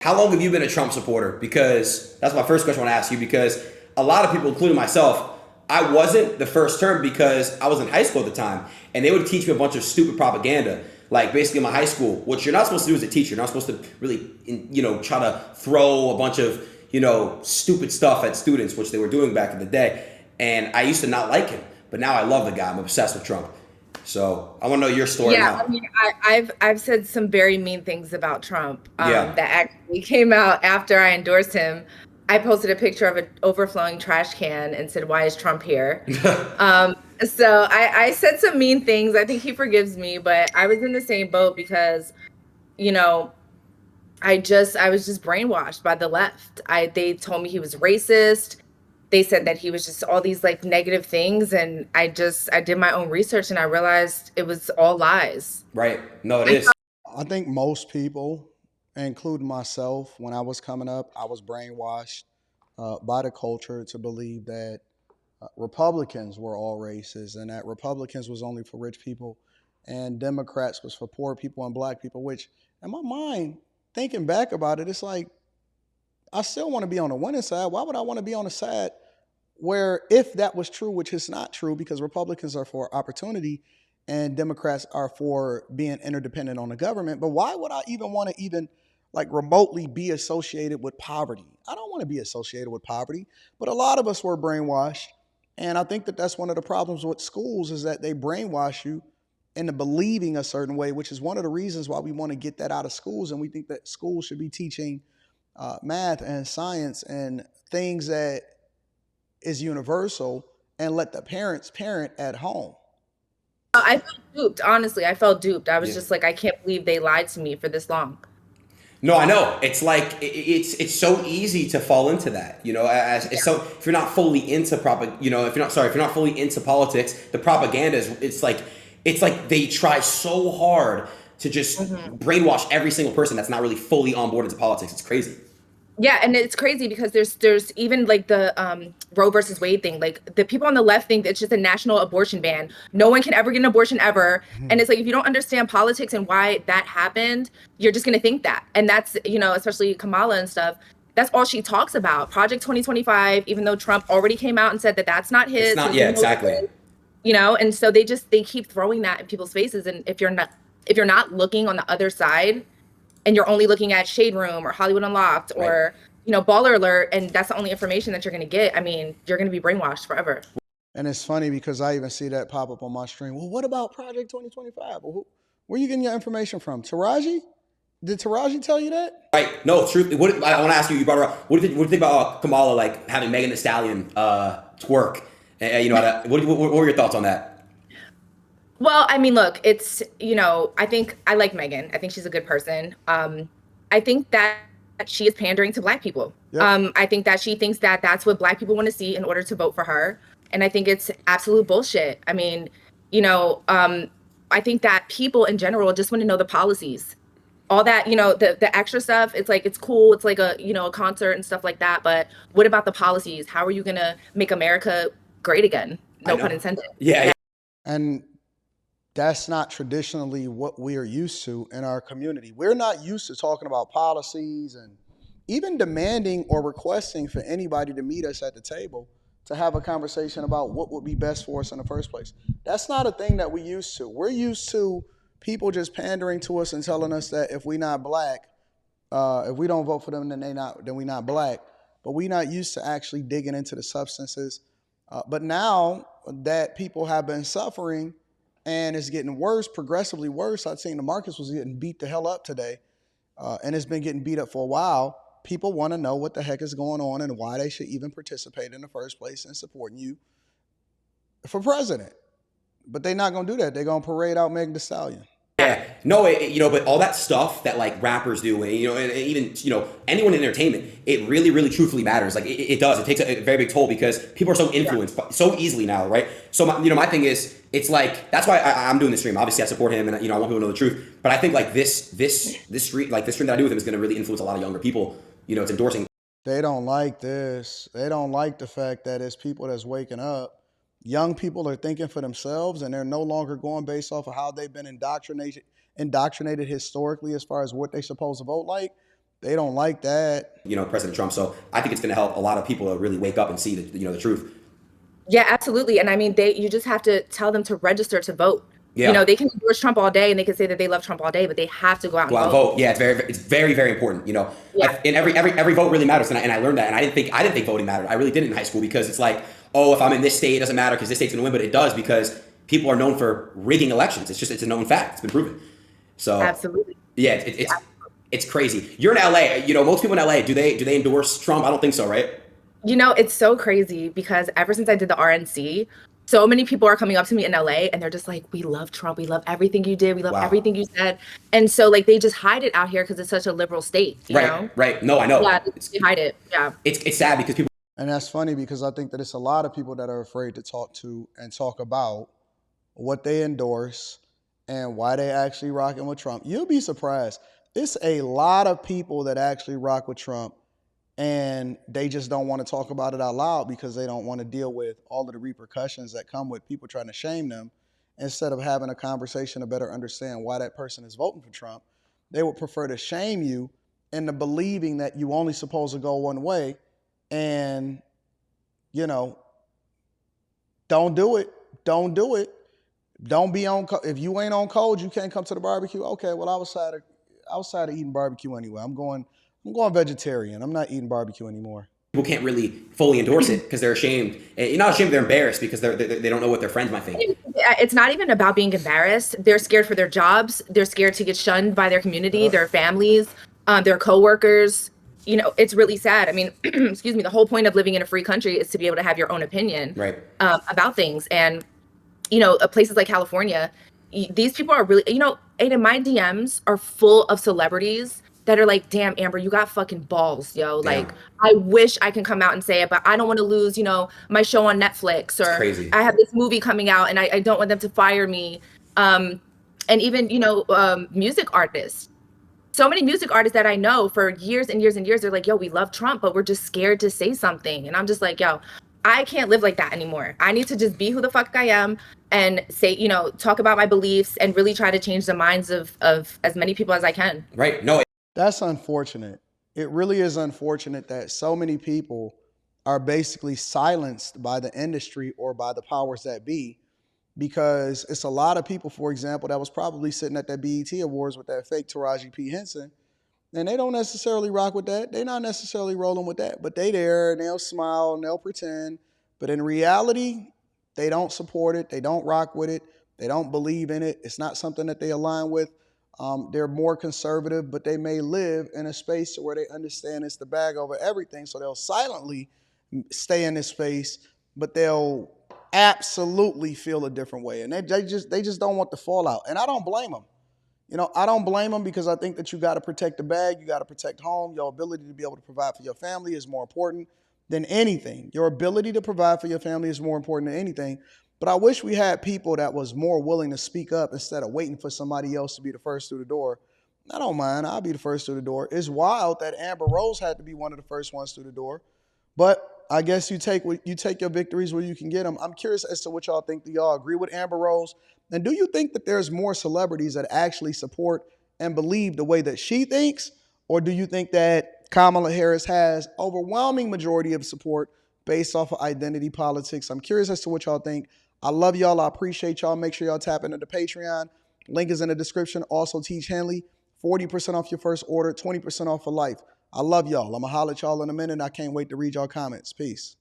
How long have you been a Trump supporter? Because that's my first question I want to ask you. Because a lot of people, including myself, I wasn't the first term because I was in high school at the time, and they would teach me a bunch of stupid propaganda. Like basically in my high school, what you're not supposed to do as a teacher, you're not supposed to really, try to throw a bunch of, stupid stuff at students, which they were doing back in the day. And I used to not like him, but now I love the guy. I'm obsessed with Trump. So I want to know your story Yeah, now. I mean, I've said some very mean things about Trump Yeah. that actually came out after I endorsed him. I posted a picture of an overflowing trash can and said, "Why is Trump here?" So I said some mean things. I think he forgives me, but I was in the same boat because, you know, I was just brainwashed by the left. They told me he was racist. They said that he was just all these like negative things, and I did my own research and I realized it was all lies. Right. No, it is. I think most people, including myself, when I was coming up, I was brainwashed by the culture to believe that Republicans were all racist and that Republicans was only for rich people and Democrats was for poor people and black people, which in my mind, thinking back about it, it's like I still want to be on the winning side. Why would I want to be on the side where if that was true, which is not true because Republicans are for opportunity and Democrats are for being interdependent on the government, but why would I even want to even like remotely be associated with poverty? I don't want to be associated with poverty, but a lot of us were brainwashed. And I think that that's one of the problems with schools is that they brainwash you into believing a certain way, which is one of the reasons why we want to get that out of schools. And we think that schools should be teaching math and science and things that is universal and let the parents parent at home. I felt duped, honestly. I felt duped. I was Yeah. just like, I can't believe they lied to me for this long. No, I know. It's like it's so easy to fall into that. So if you're not fully into if you're not fully into politics, the propaganda is it's like they try so hard to just Mhm. brainwash every single person that's not really fully on board into politics. It's crazy. Yeah, and it's crazy because there's even like the Roe versus Wade thing. Like the people on the left think it's just a national abortion ban. No one can ever get an abortion ever. And it's like if you don't understand politics and why that happened, you're just gonna think that. And that's, especially Kamala and stuff. That's all she talks about. Project 2025, even though Trump already came out and said that that's not It's his, not. his Yeah, didn't go exactly. through, and so they keep throwing that in people's faces. And if you're not looking on the other side and you're only looking at Shade Room or Hollywood Unlocked Right. or Baller Alert, and that's the only information that you're going to get, I mean, you're going to be brainwashed forever. And it's funny because I even see that pop up on my stream. Well, what about Project 2025? Well, where are you getting your information from? Taraji? Did Taraji tell you that? Right. No, truthfully, I want to ask you. You brought it up. What do you think about Kamala like having Megan Thee Stallion twerk? What were your thoughts on that? Well, I mean, look, I think I like Megan. I think she's a good person. I think that she is pandering to Black people. Yep. I think that she thinks that that's what Black people want to see in order to vote for her. And I think it's absolute bullshit. I mean, I think that people in general just want to know the policies. All that, the extra stuff, it's like, it's cool. It's like a concert and stuff like that. But what about the policies? How are you going to make America great again? I No know. pun intended. Yeah. And that's not traditionally what we are used to in our community. We're not used to talking about policies and even demanding or requesting for anybody to meet us at the table to have a conversation about what would be best for us in the first place. That's not a thing that we used to. We're used to people just pandering to us and telling us that if we're not black, if we don't vote for them, then we not black. But we're not used to actually digging into the substances. But now that people have been suffering and it's getting worse, progressively worse. I'd seen the markets was getting beat the hell up today, and it's been getting beat up for a while. People want to know what the heck is going on and why they should even participate in the first place in supporting you for president. But they're not going to do that. They're going to parade out Megan Thee Stallion. Yeah, no, but all that stuff that like rappers do, and even anyone in entertainment, it really, really, truthfully matters. Like it does. It takes a very big toll because people are so influenced so easily now, right? So my thing is, it's like that's why I'm doing the stream. Obviously, I support him, and I want people to know the truth. But I think like this stream, like this stream that I do with him, is going to really influence a lot of younger people. It's endorsing. They don't like this. They don't like the fact that it's people that's waking up. Young people are thinking for themselves, and they're no longer going based off of how they've been indoctrinated historically as far as what they're supposed to vote like. They don't like that. President Trump. So I think it's going to help a lot of people to really wake up and see the truth. Yeah, absolutely. And I mean, you just have to tell them to register to vote. Yeah. They can endorse Trump all day and they can say that they love Trump all day, but they have to go out Go out and and vote. vote. Yeah, it's very, very important. Yeah. And every vote really matters. And I learned that. And I didn't think voting mattered. I really didn't in high school, because it's like, oh, if I'm in this state, it doesn't matter because this state's gonna win. But it does, because people are known for rigging elections. It's a known fact. It's been proven. So Absolutely. yeah, it's crazy. You're in LA. Most people in LA, do they endorse Trump? I don't think so, right? It's so crazy because ever since I did the RNC, so many people are coming up to me in LA and they're just like, we love Trump. We love everything you did. We love Wow. everything you said. And so like they just hide it out here because it's such a liberal state. You know? Right. No, I know. Yeah, they hide it. Yeah. It's sad because people. And that's funny because I think that it's a lot of people that are afraid to talk to and talk about what they endorse and why they actually rocking with Trump. You'll be surprised. It's a lot of people that actually rock with Trump, and they just don't want to talk about it out loud because they don't want to deal with all of the repercussions that come with people trying to shame them. Instead of having a conversation to better understand why that person is voting for Trump, they would prefer to shame you into believing that you only supposed to go one way. And, don't do it. Don't do it. Don't be on. If you ain't on code, you can't come to the barbecue. Okay, well, I was tired of eating barbecue anyway. I'm going vegetarian. I'm not eating barbecue anymore. People can't really fully endorse it because they're ashamed. And you're not ashamed, they're embarrassed because they don't know what their friends might think. It's not even about being embarrassed. They're scared for their jobs. They're scared to get shunned by their community, their families, their coworkers. It's really sad. I mean, excuse me, the whole point of living in a free country is to be able to have your own opinion about things. And, places like California, these people are really, and my DMs are full of celebrities that are like, damn, Amber, you got fucking balls, yo. Damn. Like, I wish I can come out and say it, but I don't want to lose, my show on Netflix, or crazy. I have this movie coming out and I don't want them to fire me. And even, music artists. So many music artists that I know for years and years and years, they're like, yo, we love Trump, but we're just scared to say something. And I'm just like, yo, I can't live like that anymore. I need to just be who the fuck I am and say, talk about my beliefs and really try to change the minds of as many people as I can. Right. No. That's unfortunate. It really is unfortunate that so many people are basically silenced by the industry or by the powers that be, because it's a lot of people, for example, that was probably sitting at that BET Awards with that fake Taraji P. Henson, and they don't necessarily rock with that. They're not necessarily rolling with that, but they there and they'll smile and they'll pretend. But in reality, they don't support it. They don't rock with it. They don't believe in it. It's not something that they align with. They're more conservative, but they may live in a space where they understand it's the bag over everything. So they'll silently stay in this space, but they'll absolutely feel a different way. And they just don't want the fallout. And I don't blame them. I don't blame them, because I think that you got to protect the bag. You got to protect home. Your ability to be able to provide for your family is more important than anything. Your ability to provide for your family is more important than anything. But I wish we had people that was more willing to speak up instead of waiting for somebody else to be the first through the door. I don't mind. I'll be the first through the door. It's wild that Amber Rose had to be one of the first ones through the door. But I guess you take your victories where you can get them. I'm curious as to what y'all think. Do y'all agree with Amber Rose? And do you think that there's more celebrities that actually support and believe the way that she thinks? Or do you think that Kamala Harris has overwhelming majority of support based off of identity politics? I'm curious as to what y'all think. I love y'all. I appreciate y'all. Make sure y'all tap into the Patreon. Link is in the description. Also, Teach Henley, 40% off your first order, 20% off for life. I love y'all. I'm going to holler at y'all in a minute. I can't wait to read y'all comments. Peace.